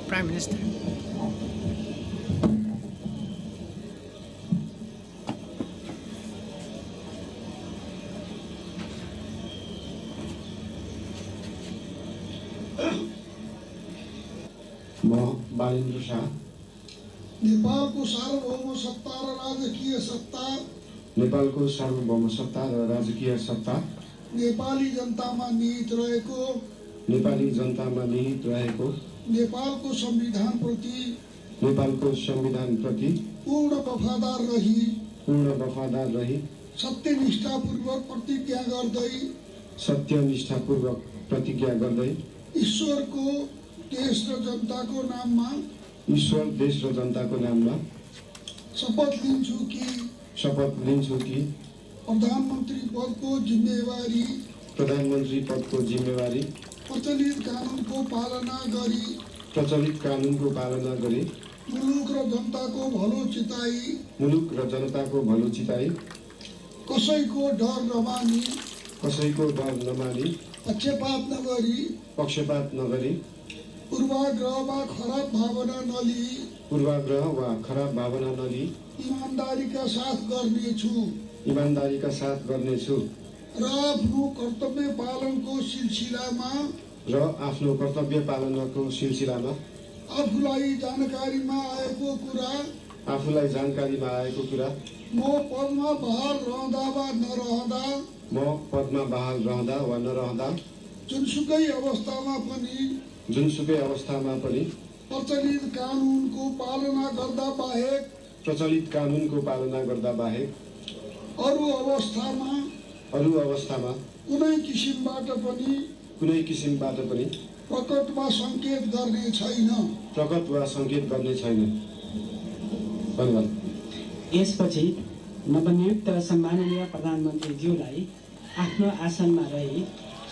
Prime Minister. म बालेन्द्र शाह नेपालको सार्वभौम सत्ता र राजकीय सत्ता नेपालको सार्वभौम सत्ता र राजकीय सत्ता नेपाली जनतामा निहित रहेको नेपाली जनतामा निहित रहेको नेपालको संविधान प्रति पूर्ण वफादार रही सत्यनिष्ठापूर्वक प्रतिज्ञा गर्दै ईश्वर देश र जनताको नाममा शपथ लिन्छु कि प्रधानमन्त्री पदको जिम्मेवारी प्रचलित कानुनको पालना गरी मुलुक र जनताको भलो चिताई कसैको डर नमानी पक्षपात नगरी पूर्वाग्रह वा खराब भावना नलिई ईमानदारीका साथ गर्नेछु र आफ्नो कर्तव्य पालनको सिलसिलामा आफूलाई जानकारीमा आएको कुरा म पदमा बहाल रहँदा वा नरहँदा जुनसुकै अवस्थामा पनि प्रचलित कानुनको पालना गर्दा बाहेक अरू अवस्थामा कुनै किसिमबाट पनि प्रकट वा संकेत गर्ने छैन। धन्यवाद। यसपछि नवनियुक्त सम्माननीय प्रधानमन्त्रीज्यूलाई आफ्नो आसनमा रही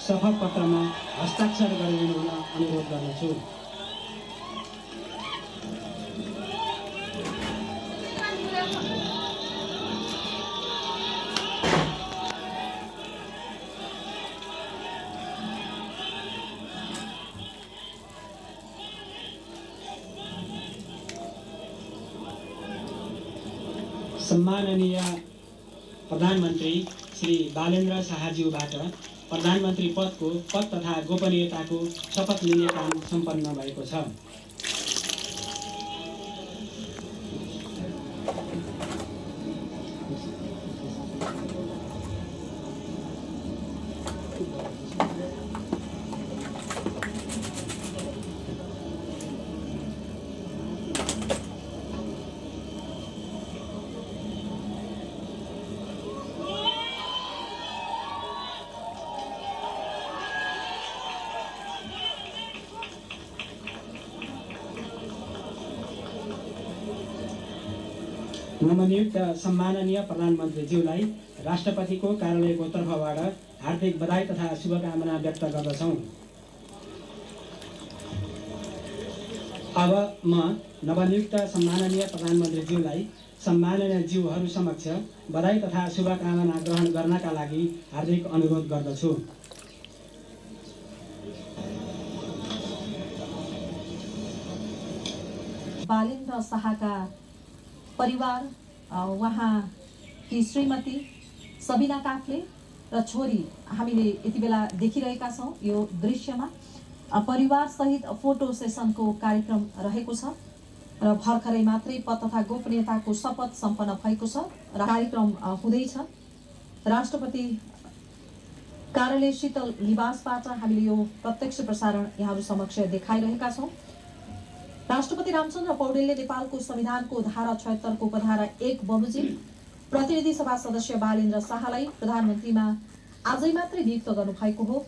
शपथ पत्रमा हस्ताक्षर गरिदिनु हुन अनुरोध गर्दछु। सम्माननीय प्रधानमन्त्री श्री बालेन्द्र शाहज्यूबाट प्रधानमन्त्री पद तथा गोपनीयताको शपथ लिने काम सम्पन्न भएको छ। नवनियुक्त सम्माननीय प्रधानमन्त्रीज्यूलाई राष्ट्रपतिको कार्यालयको तर्फबाट हार्दिक बधाई तथा शुभकामना व्यक्त गर्दछौँ। अब म नवनियुक्त सम्माननीय प्रधानमन्त्रीज्यूलाई सम्माननीय ज्यूहरू समक्ष बधाई तथा शुभकामना ग्रहण गर्नका लागि हार्दिक अनुरोध गर्दछु। बालेन्द्र शाहका परिवार, उहाँकी श्रीमती सबिना काफ्ले र छोरी हामीले यति बेला देखिरहेका छौँ। यो दृश्यमा परिवार सहित फोटो सेसनको कार्यक्रम रहेको छ र भर्खरै मात्रै पद तथा गोपनीयताको शपथ सम्पन्न भएको छ र कार्यक्रम हुँदैछ। राष्ट्रपति कार्यालय शीतल निवासबाट हामीले यो प्रत्यक्ष प्रसारण यहाँहरू समक्ष देखाइरहेका छौँ। राष्ट्रपति रामचन्द्र पौडेलले नेपालको संविधानको धारा 76 को उपधारा 1 बमोजिम प्रतिनिधि सभा सदस्य बालेन्द्र शाहलाई प्रधानमन्त्रीमा आजै मात्रै नियुक्त गर्नुभएको हो।